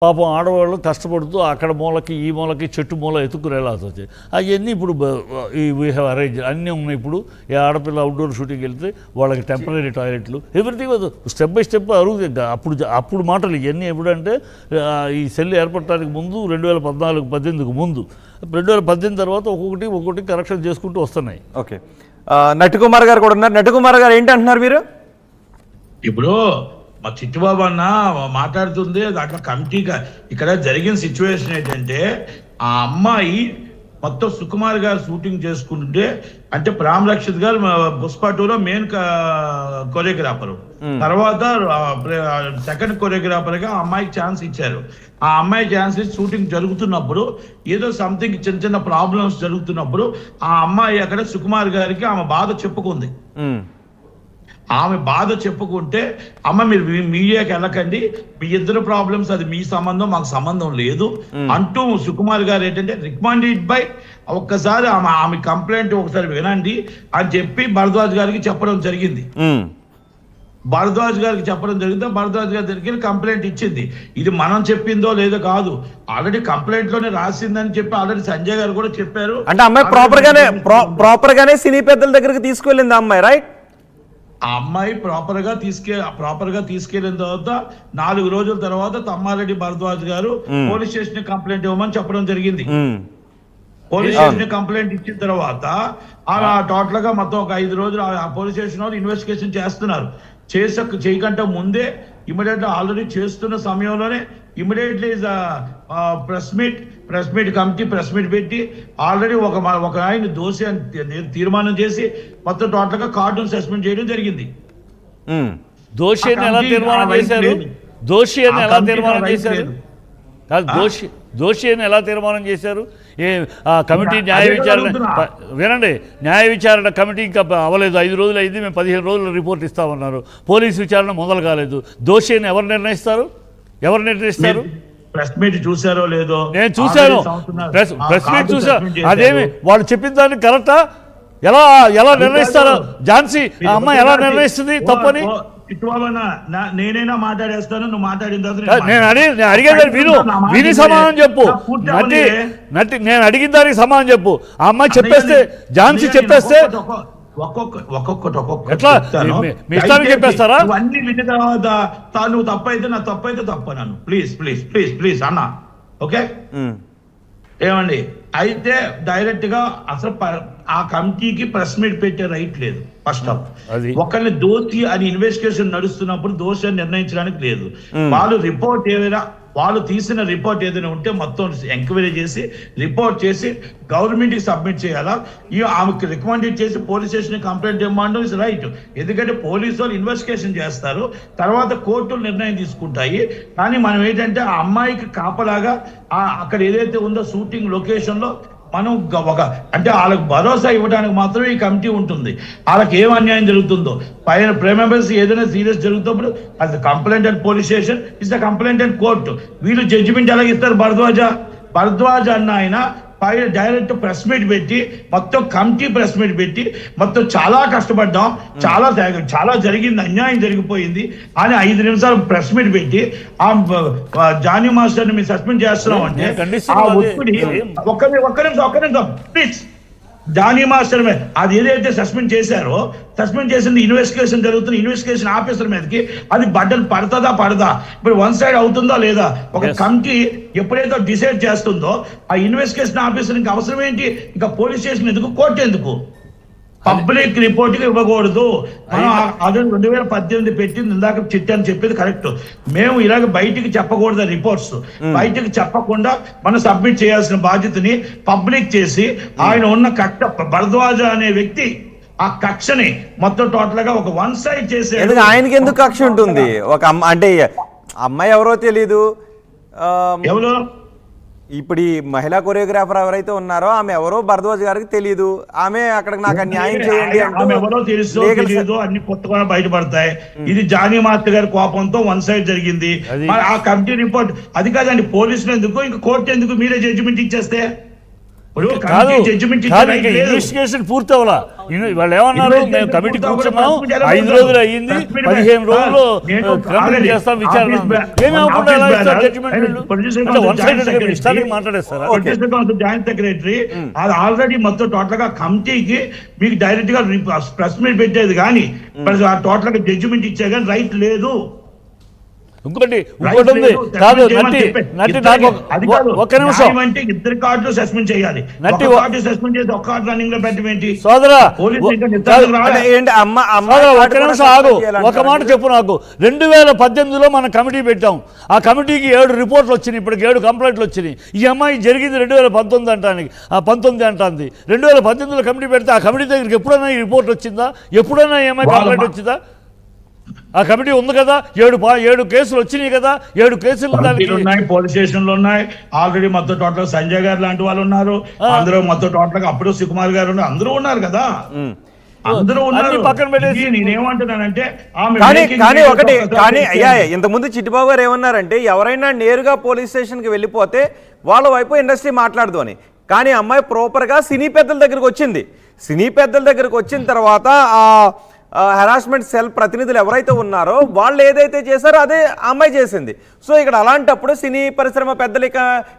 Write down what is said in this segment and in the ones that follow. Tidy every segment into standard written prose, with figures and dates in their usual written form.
పాపం ఆడవాళ్ళు కష్టపడుతూ అక్కడ మూలకి ఈ మూలకి చెట్టు మూల ఎత్తుకునేలాల్సి వచ్చాయి. అవన్నీ ఇప్పుడు వీ హ్యావ్ అరేంజ్ అన్నీ ఉన్నాయి. ఇప్పుడు ఈ ఆడపిల్ల అవుట్డోర్ షూటింగ్ వెళ్తే వాళ్ళకి టెంపరీ టాయిలెట్లు ఎవ్రీథింగ్ స్టెప్ బై స్టెప్ అరుగుతుంది. అప్పుడు మాటలు ఇవన్నీ ఎప్పుడంటే ఈ సెల్ ఏర్పడటానికి ముందు 2014-18 ముందు, 2018 తర్వాత ఒక్కొక్కటి కరెక్షన్ చేసుకుంటూ వస్తున్నాయి. ఓకే, నటికుమార్ గారు కూడా ఉన్నారు. నటికుమార్ గారు ఏంటి అంటున్నారు మీరు? ఇప్పుడు మా చిట్టుబాబు అన్న మాట్లాడుతుంది దాంట్లో కమిటీగా ఇక్కడ జరిగిన సిచ్యువేషన్ ఏంటంటే ఆ అమ్మాయి మొత్తం సుకుమార్ గారు షూటింగ్ చేసుకుంటుంటే, అంటే ప్రేమ్ రక్షిత్ గారు పుష్ప 2లో మెయిన్ కొరియోగ్రాఫర్, తర్వాత సెకండ్ కొరియోగ్రాఫర్ గా అమ్మాయికి ఛాన్స్ ఇచ్చారు. ఆ అమ్మాయి ఛాన్స్ ఇచ్చి షూటింగ్ జరుగుతున్నప్పుడు ఏదో సంథింగ్ చిన్న చిన్న ప్రాబ్లమ్స్ జరుగుతున్నప్పుడు ఆ అమ్మాయి అక్కడ సుకుమార్ గారికి ఆమె బాధ చెప్పుకుంది. ఆమె బాధ చెప్పుకుంటే, అమ్మ మీరు మీడియాకి వెళ్ళకండి, మీ ఇద్దరు ప్రాబ్లమ్స్, అది మీ సంబంధం, మాకు సంబంధం లేదు అంటూ సుకుమార్ గారు ఏంటంటే రికమెండెడ్ బై ఒక్కసారి ఆమె కంప్లైంట్ ఒకసారి వినండి అని చెప్పి భరద్వాజ్ గారికి చెప్పడం జరిగింది. భరద్వాజ్ గారికి చెప్పడం జరిగింది. భరద్వాజ్ గారి దగ్గర కంప్లైంట్ ఇచ్చింది. ఇది మనం చెప్పిందో లేదో కాదు, ఆల్రెడీ కంప్లైంట్ లోనే రాసిందని చెప్పి ఆల్రెడీ సంజయ్ గారు కూడా చెప్పారు. అంటే అమ్మాయి ప్రాపర్ గానే సినీ పెద్దల దగ్గరికి తీసుకెళ్ళింది అమ్మాయి, రైట్? ఆ అమ్మాయి ప్రాపర్ గా తీసుకెళ్లిన తర్వాత 4 రోజుల తర్వాత తమ్మారెడ్డి భరద్వాజ్ గారు పోలీస్ స్టేషన్ కంప్లైంట్ ఇవ్వమని చెప్పడం జరిగింది. పోలీస్ స్టేషన్ కంప్లైంట్ ఇచ్చిన తర్వాత అలా టోటల్ గా మొత్తం ఒక 5 రోజులు ఆ పోలీస్ స్టేషన్ వాళ్ళు ఇన్వెస్టిగేషన్ చేస్తున్నారు. చేయకంటే ముందే ఇమీడియట్లీ ఆల్రెడీ చేస్తున్న సమయంలోనే immediately press meet committee press meet పెట్టి ఆల్రెడీ ఒక ఆయన దోషి అని తీర్మానం చేసి మొత్తం టోటల్ గా కార్టూన్ సస్పెండ్ చేయడం జరిగింది. దోషి అని ఎలా తీర్మానం చేశారు? దోషి అని ఎలా తీర్మానం చేశారు? దోషి అని ఎలా తీర్మానం చేశారు? కమిటీ న్యాయ విచారణ వినండి, న్యాయ విచారణ కమిటీ ఇంకా అవ్వలేదు, 5 రోజులు అయింది, మేము 15 రోజులు రిపోర్ట్ ఇస్తామన్నారు. పోలీసు విచారణ మొదలు కాలేదు. దోషి అని ఎవరు నిర్ణయిస్తారు? ప్రెస్ మీట్ చూసారో లేదో? నేను చూశాను, ప్రెస్ మీట్ చూసాను. అదేమి వాళ్ళు చెప్పిన దాన్ని కరెక్టా? ఎలా నిర్ణయిస్తారు? ఝాన్సీ అమ్మాయి ఎలా నిర్ణయిస్తుంది తప్పని? నేనైనా మాట్లాడేస్తాను, నువ్వు మాట్లాడిన తర్వాత నేను అడిగేది విని సమాధానం చెప్పు. నేను అడిగిన దానికి సమాధానం చెప్పు. ఆ అమ్మాయి చెప్పేస్తే, ఝాన్సీ చెప్పేస్తే ఎట్లా మీ ఇష్టానికి చెప్పేస్తారా? అన్ని విన్న తర్వాత నువ్వు తప్పైతే నా తప్పైతే తప్పనను. ప్లీజ్ అన్న, ఓకే? ఏమండి, అయితే డైరెక్ట్ గా అసలు ఆ కమిటీకి ప్రెస్ మీట్ పెట్టే రైట్ లేదు. ఫస్ట్ ఆఫ్ ఒకరిని దోషి అని ఇన్వెస్టిగేషన్ నడుస్తున్నప్పుడు దోషి అని నిర్ణయించడానికి లేదు. వాళ్ళు తీసిన రిపోర్ట్ ఏదైనా ఉంటే మొత్తం ఎంక్వైరీ చేసి రిపోర్ట్ చేసి గవర్నమెంట్ కి సబ్మిట్ చేయాలా. ఆమెకు రికమెండెడ్ చేసి పోలీస్ స్టేషన్ కంప్లైంట్ ఇవ్వడం ఇస్ రైట్. ఎందుకంటే పోలీసు వాళ్ళు ఇన్వెస్టిగేషన్ చేస్తారు, తర్వాత కోర్టులు నిర్ణయం తీసుకుంటాయి. కానీ మనం ఏంటంటే ఆ అమ్మాయికి కాపలాగా అక్కడ ఏదైతే ఉందో షూటింగ్ లొకేషన్ లో మనం అంటే వాళ్ళకి భరోసా ఇవ్వడానికి మాత్రమే ఈ కమిటీ ఉంటుంది. వాళ్ళకి ఏం అన్యాయం జరుగుతుందో, పైన ప్రైమ్ మెంబర్స్ ఏదైనా సీరియస్ జరుగుతున్నప్పుడు అది complaint and police station is the complaint and court. వీళ్ళు జడ్జిమెంట్ ఎలాగ ఇస్తారు? భరద్వాజ్ అన్న ఆయన పైన డైరెక్ట్ ప్రెస్ మీట్ పెట్టి మొత్తం కమిటీ ప్రెస్ మీట్ పెట్టి మొత్తం చాలా కష్టపడ్డాం, చాలా జరిగింది, అన్యాయం జరిగిపోయింది అని 5 నిమిషాలు ప్రెస్ మీట్ పెట్టి ఆ జానీ మాస్టర్ ని మేము సస్పెండ్ చేస్తున్నాం అంటే ఆ ఒత్తిడి ఒక్క నిమిషం ప్లీజ్. జానీ మాస్టర్ మీద అది ఏదైతే సస్పెండ్ చేసింది ఇన్వెస్టిగేషన్ జరుగుతున్న ఇన్వెస్టిగేషన్ ఆఫీసర్ మీదకి అది బటన్ పడదా? ఇప్పుడు వన్ సైడ్ అవుతుందా లేదా? ఒక కమిటీ ఎప్పుడైతే డిసైడ్ చేస్తుందో ఆ ఇన్వెస్టిగేషన్ ఆఫీసర్ ఇంకా అవసరం ఏంటి? ఇంకా పోలీస్ స్టేషన్ ఎందుకు, కోర్టు ఎందుకు? పబ్లిక్ రిపోర్ట్ ఇవ్వకూడదు. మనం 2018 పెట్టింది ఇందాక చిట్టి అని చెప్పేది కరెక్ట్. మేము ఇలాగ బయటికి చెప్పకూడదు రిపోర్ట్స్. బయటికి చెప్పకుండా మనం సబ్మిట్ చేయాల్సిన బాధ్యతని పబ్లిక్ చేసి ఆయన ఉన్న కక్ష భరద్వాజ అనే వ్యక్తి ఆ కక్షని మొత్తం టోటల్ గా ఒక వన్ సైడ్ చేసే. ఆయనకి ఎందుకు కక్ష ఉంటుంది? ఒక అంటే అమ్మాయి ఎవరో తెలీదు, ఎవరో ఇప్పుడు ఈ మహిళా కొరియోగ్రాఫర్ ఎవరైతే ఉన్నారో ఆమె ఎవరో భరద్వాజ్ గారికి తెలియదు. ఆమె అక్కడికి నాకు న్యాయం చేయండి ఎవరో తెలుసు అన్ని కొత్తగా బయటపడతాయి. ఇది జానీ మాస్టర్ గారి కోపంతో వన్ సైడ్ జరిగింది. ఆ కమిటీ రిపోర్ట్ అది కాదండి. పోలీసులు ఎందుకు, ఇంకా కోర్టు ఎందుకు? మీరే జడ్జిమెంట్ ఇచ్చేస్తే ఇప్పుడు కాదు కమిటీ జడ్జిమెంట్ ఇచ్చే కాదు రైట్ ఇంకా లేదు. ఇన్వెస్టిగేషన్ పూర్తి అవ్వాలా వాళ్ళు ఏమన్నారు మేము ఇన్వెస్టిగేషన్ కమిటీ పూర్తి కూర్చున్నాం అవ్వకపోతే 5 రోజులు అయ్యింది సస్పెండ్ 15 రోజులు నేను కంప్లీట్ ఆల్రెడీ చేస్తాం విచారణ ఆఫీస్ బ్యా- ఏమి అవ్వకుండా ఎలా ఆఫీస్ ఇస్తారు బ్యా- జడ్జిమెంట్ ఆయన ప్రొడ్యూసర్ అంటే వన్ జాయింట్ సైడెడ్ సెక్రటరీ. ఇష్టానికి మాట్లాడేస్తారా ప్రొడ్యూసర్ కౌన్సిల్ జాయింట్ సెక్రటరీ అది ఆల్రెడీ మొత్తం టోటల్ గా కమిటీకి మీకు డైరెక్ట్ గా ప్రెస్ మీట్ పెట్టేది కానీ టోటల్ గా జడ్జిమెంట్ ఇచ్చే కానీ రైట్ లేదు. ఇంకోటి రైట్ ఉంది లేదు. కాదు సస్పెండ్ నట్టి చేయమని నట్టి చెప్పే. నాకు అది కాదు. ఒక్క నిమిషం న్యాయం అంటే ఇద్దరు కార్డులు సస్పెండ్ చేయాలి. నట్టి ఒక కార్డు సస్పెండ్ చేసి ఒక కార్డు రన్నింగ్ లో పెట్టడం ఏంటి? సోదరా పోలీసు ఇంకా కాదు. నిర్ధారణ రాలే. అంటే ఏంటి అమ్మ సోదరా, ఒక్క నిమిషం ఆగు ఒక మాట చెప్పు నాకు 2018లో మనం కమిటీ పెట్టాం ఆ కమిటీకి 7 రిపోర్ట్లు వచ్చినాయి ఇప్పటికి 7 కంప్లైంట్లు వచ్చినాయి ఈ అమ్మాయి జరిగింది 2019 అంటానికి 19 అంటుంది 2018లో కమిటీ పెడితే ఆ కమిటీ దగ్గరికి ఎప్పుడైనా ఈ రిపోర్ట్ వచ్చిందా ఎప్పుడైనా ఈ అమ్మాయి కంప్లైంట్ వచ్చిందా ఆ కమిటీ ఉంది కదా 7 కేసులు వచ్చినాయి కదా 7 కేసులు కమిటీలు దానికి ఉన్నాయి, పోలీస్ స్టేషన్లు ఉన్నాయి. ఆల్రెడీ మొత్తం టోటల్ సంజయ్ గారు లాంటి వాళ్ళు ఉన్నారు. అందరూ మొత్తం టోటల్ గా అప్పుడు సుకుమార్ గారు ఉన్నారు. అందరూ ఉన్నారు కదా. అందరూ ఉన్నారు. అన్ని పక్కన పెట్టేసి ఇది నేనేమంటున్నానంటే ఆమె కానీ making కానీ video ఒకటి ఒకసారి కానీ చేస్తే- అయ్యా ఇంతకుముందు చిట్టిబాబు గారు ఏమన్నారంటే ఎవరైనా నేరుగా పోలీస్ స్టేషన్కి వెళ్ళిపోతే వాళ్ళ వైపు ఇండస్ట్రీ మాట్లాడదు అని. కానీ అమ్మాయి ప్రాపర్గా సినీ పెద్దల దగ్గరకు వచ్చింది. సినీ పెద్దల దగ్గరకు వచ్చిన తర్వాత ఆ హెరాస్మెంట్ సెల్ ప్రతినిధులు ఎవరైతే ఉన్నారో వాళ్ళు ఏదైతే చేశారో అదే అమ్మాయి చేసింది. సో ఇక్కడ అలాంటప్పుడు సినీ పరిశ్రమ పెద్దలు ఇక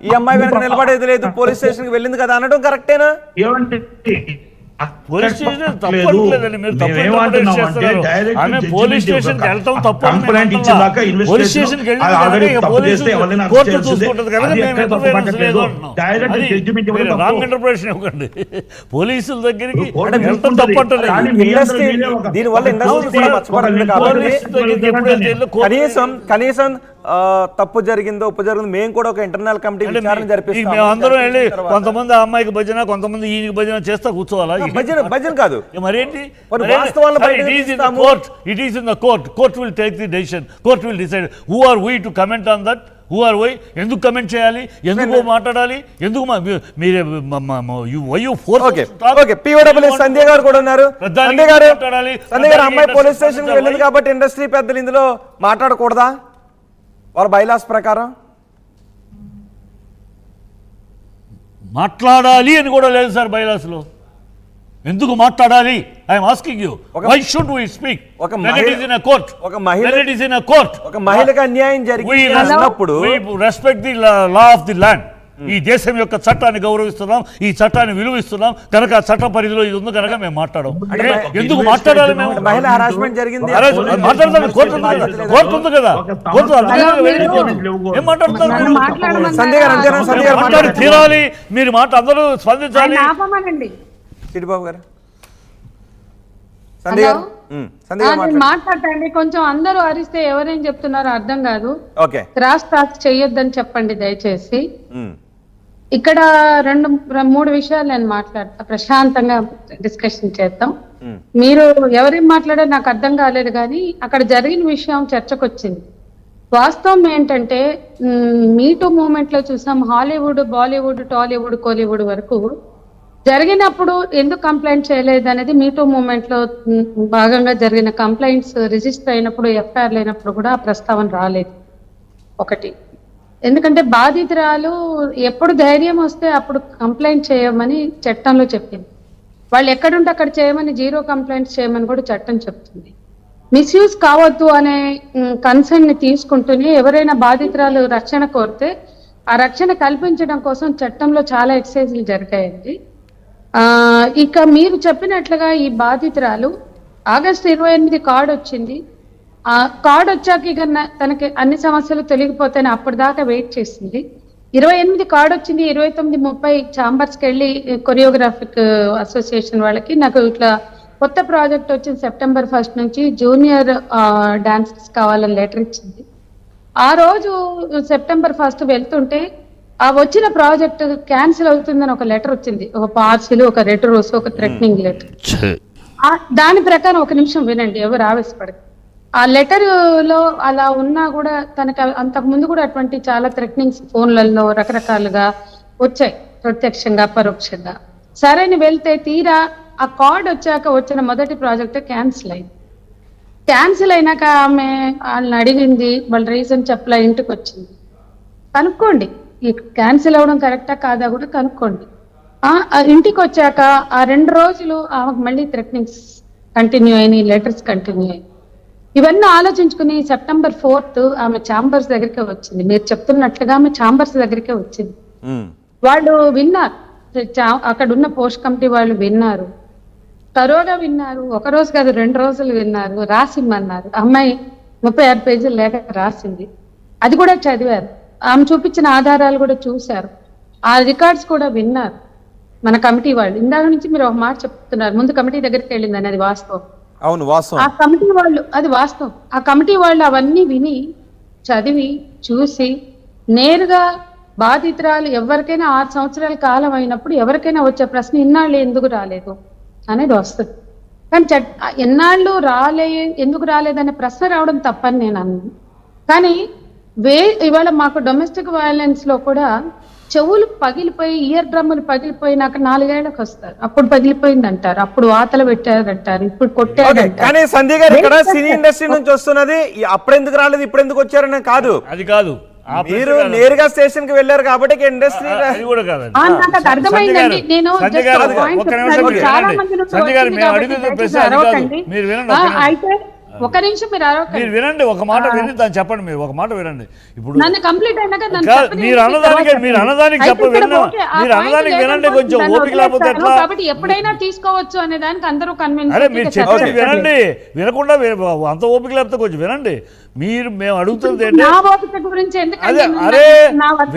ఈ అమ్మాయి వెనక నిలబడేది లేదు పోలీస్ స్టేషన్కి వెళ్ళింది కదా అనడం కరెక్టేనా? ఏమంటే పోలీస్ స్టేషన్ తప్పు అనట్లేదండి, మీరు తప్పు ఇంటర్ప్రిటేషన్ చేస్తున్నారు. ఆమె పోలీస్ స్టేషన్కి వెళ్ళటం తప్పు అని మేము అంటున్నా. పోలీస్ స్టేషన్కి వెళ్ళింది కనుక ఇక పోలీసు కోర్టు చూసుకుంటుంది కనుక మేము ఇంటర్ఫిరెన్స్ లేదు అంటున్నాం. అది రాంగ్ ఇంటర్ప్రిటేషన్ ఇవ్వకండి. పోలీసుల దగ్గరికి వెళ్ళటం తప్పు అంటలేదు. ఇండస్ట్రీ దీనివల్ల ఇండస్ట్రీ కూడా మర్చిపోతుంది కాబట్టి పోలీసు దగ్గరికి ఎప్పుడైతే వెళ్ళి కోర్టు కనీసం తప్పు జరిగిందో ఉప్పు జరిగిందో మేము కూడా ఒక ఇంటర్నల్ కమిటీ విచారణ జరిపిస్తాం. మేము అందరం వెళ్ళి కొంతమంది ఆ అమ్మాయికి భజన కొంతమంది ఈయనకి భజన చేస్తా కూర్చోవాలా భజన కాదు మరేంటి వాస్తవాలను బయటకు తీస్తాము. It is in the court will take the decision court will decide who are we to comment on that who are why ఎందుకు కమెంట్ చేయాలి ఎందుకు మాట్లాడాలి ఎందుకు మీరే పిఓడబ్ల్యూఎస్ సంధ్య గారు కూడా ఉన్నారు. సంధ్య గారు అమ్మాయి పోలీస్ స్టేషన్ వెళ్ళింది కాబట్టి ఇండస్ట్రీ పెద్దలు ఇందులో మాట్లాడకూడదా వాళ్ళ బైలాస్ ప్రకారం? మాట్లాడాలి అని కూడా లేదు సార్ బైలాస్లో. ఎందుకు మాట్లాడాలి? I'm asking you why should we speak when it is in a court? When it is in a court, ఒక మహిళకు అన్యాయం జరిగినప్పుడు we respect the law of the land. ఈ దేశం యొక్క చట్టాన్ని గౌరవిస్తున్నాం, ఈ చట్టాన్ని విలువిస్తున్నాం కనుక ఆ చట్ట పరిధిలో ఇది ఉంది కనుక మేము మాట్లాడడం. ఎందుకు మాట్లాడాలి మేము? మహిళ హరాస్మెంట్ జరిగింది మాట్లాడతాను, కోర్టు ఉంది కదా, కోర్టు ఉంది కదా, కోర్టు ఏం మాట్లాడుతున్నారు మీరు? సంధ్య గారు మాట్లాడి తీరాలి, మీరు మాట అందరూ స్పందించాలి. చిట్టిబాబు గారు సంధ్య గారు మాట్లాడండి. కొంచెం అందరూ అరిస్తే ఎవరేం చెప్తున్నారో అర్థం కాదు. ఓకే క్రాస్ టాక్ చెయ్యొద్దని చెప్పండి దయచేసి. ఇక్కడ 2-3 విషయాలు నేను మాట్లాడతా, ప్రశాంతంగా డిస్కషన్ చేద్దాం. మీరు ఎవరేం మాట్లాడారో నాకు అర్థం కాలేదు కానీ అక్కడ జరిగిన విషయం చర్చకు వచ్చింది. వాస్తవం ఏంటంటే మీటూ మూమెంట్ లో చూసాం, హాలీవుడ్, బాలీవుడ్, టాలీవుడ్, కోలీవుడ్ వరకు జరిగినప్పుడు ఎందుకు కంప్లైంట్ చేయలేదు అనేది మీటూ మూమెంట్ లో భాగంగా జరిగిన కంప్లైంట్స్ రిజిస్టర్ అయినప్పుడు ఎఫ్ఐఆర్ అయినప్పుడు కూడా ఆ ప్రస్తావన రాలేదు. ఒకటి, ఎందుకంటే బాధితురాలు ఎప్పుడు ధైర్యం వస్తే అప్పుడు కంప్లైంట్ చేయమని చట్టంలో చెప్పింది. వాళ్ళు ఎక్కడుంటే అక్కడ చేయమని 0 కంప్లైంట్స్ చేయమని కూడా చట్టం చెప్తుంది. మిస్యూజ్ కావద్దు అనే కన్సర్న్ ని తీసుకుంటూనే ఎవరైనా బాధితురాలు రక్షణ కోరితే ఆ రక్షణ కల్పించడం కోసం చట్టంలో చాలా ఎక్సైజ్లు జరిగాయండి. ఇక మీరు చెప్పినట్లుగా ఈ బాధితురాలు ఆగస్టు 28 కార్డు వచ్చింది. ఆ కార్డు వచ్చాక ఇక తనకి అన్ని సమస్యలు తొలగిపోతాయని అప్పటిదాకా వెయిట్ చేసింది. 28 కార్డు వచ్చింది. 29-30 ఛాంబర్స్కి వెళ్ళి కొరియోగ్రాఫిక్ అసోసియేషన్ వాళ్ళకి నాకు ఇట్లా కొత్త ప్రాజెక్ట్ వచ్చింది సెప్టెంబర్ 1 నుంచి జూనియర్ డాన్సర్స్ కావాలని లెటర్ ఇచ్చింది. ఆ రోజు సెప్టెంబర్ 1 వెళ్తుంటే ఆ వచ్చిన ప్రాజెక్ట్ క్యాన్సిల్ అవుతుందని ఒక లెటర్ వచ్చింది, ఒక పార్సిల్, ఒక రెటరోస్, ఒక థ్రెటనింగ్ లెటర్. దాని ప్రకారం ఒక నిమిషం వినండి, ఎవరు ఆవేశపడదు. ఆ లెటర్ లో అలా ఉన్నా కూడా తనకి అంతకు ముందు కూడా అటువంటి చాలా థ్రెటనింగ్స్ ఫోన్లలో రకరకాలుగా వచ్చాయి, ప్రత్యక్షంగా పరోక్షంగా. సరైన వెళ్తే తీరా ఆ కార్డ్ వచ్చాక వచ్చిన మొదటి ప్రాజెక్ట్ క్యాన్సిల్ అయింది. క్యాన్సిల్ అయినాక ఆమె వాళ్ళని అడిగింది, వాళ్ళ రీజన్ చెప్పలే, ఇంటికి వచ్చింది. కనుక్కోండి ఈ క్యాన్సిల్ అవ్వడం కరెక్టా కాదా కూడా కనుక్కోండి. ఆ ఇంటికి వచ్చాక ఆ 2 రోజులు ఆమెకు మళ్ళీ థ్రెటనింగ్స్ కంటిన్యూ అయినాయి, లెటర్స్ కంటిన్యూ అయ్యాయి. ఇవన్నీ ఆలోచించుకుని September 4th ఆమె ఛాంబర్స్ దగ్గరికే వచ్చింది. మీరు చెప్తున్నట్లుగా ఆమె ఛాంబర్స్ దగ్గరికే వచ్చింది. వాళ్ళు విన్నారు, అక్కడ ఉన్న పోస్ట్ కమిటీ వాళ్ళు విన్నారు, తరోగా విన్నారు. ఒక రోజు కాదు 2 రోజులు విన్నారు, రాసిమ్మన్నారు. అమ్మాయి 36 పేజీలు లేఖ రాసింది, అది కూడా చదివారు. ఆమె చూపించిన ఆధారాలు కూడా చూశారు, ఆ రికార్డ్స్ కూడా విన్నారు మన కమిటీ వాళ్ళు. ఇందాక నుంచి మీరు ఒక మాట చెప్తున్నారు, ముందు కమిటీ దగ్గరికి వెళ్ళిందని, అది వాస్తవం. అవును, వాస్తవం. ఆ కమిటీ వాళ్ళు, అది వాస్తవం, ఆ కమిటీ వాళ్ళు అవన్నీ విని చదివి చూసి నేరుగా బాధితురాలు ఎవరికైనా 6 సంవత్సరాల కాలం అయినప్పుడు ఎవరికైనా వచ్చే ప్రశ్న ఇన్నాళ్ళు ఎందుకు రాలేదు అనేది వస్తుంది. కానీ ఎన్నాళ్ళు ఎందుకు రాలేదనే ప్రశ్న రావడం తప్పని నేను అన్నాను. కానీ ఇవాళ మాకు డొమెస్టిక్ వైలెన్స్ లో కూడా చెవులు పగిలిపోయి, ఇయర్ డ్రమ్ములు పగిలిపోయి నాకు 4 ఏళ్లకు వస్తారు, అప్పుడు పగిలిపోయింది అంటారు, అప్పుడు వాతలు పెట్టారంటారు, ఇప్పుడు కొట్టారంటారు. కానీ సంధ్య గారు ఇక్కడ సినీ ఇండస్ట్రీ నుంచి వస్తున్నది అప్పుడెందుకు రాలేదు ఇప్పుడు ఎందుకు వచ్చారని కాదు, అది కాదు. మీరు నేరుగా స్టేషన్ కి వెళ్ళారు కాబట్టి ఇండస్ట్రీ అది కూడా కాదండి. నాకు అది అర్థమైందండి. నేను సంజయ్ గారు ఒక్క నిమిషం మీరు వినండి. సంజయ్ గారు మేము అడిగిన ప్రశ్న అది కాదు. మీరు వినండి, అయితే ఒక నిమిషం మీరు అరవకండి. మీరు వినండి, ఒక మాట విని దాన్ని చెప్పండి. మీరు ఒక మాట వినండి. ఇప్పుడు నన్ను కంప్లీట్ అయినాక మీరు అన్నదానికి చెప్ప వినండి, మీరు అన్నదానికి వినండి, కొంచెం ఓపిక లేకపోతే ఎట్లా. కాబట్టి ఎప్పుడైనా తీసుకోవచ్చు అనే దానికి అందరూ కన్విన్స్. అరే మీరు చెప్పేది వినండి, వినకుండా అంత ఓపిక లేకపోతే కొంచెం వినండి. మేము అడుగుతుంది నా ఓపిక గురించి ఎందుకంటే అరే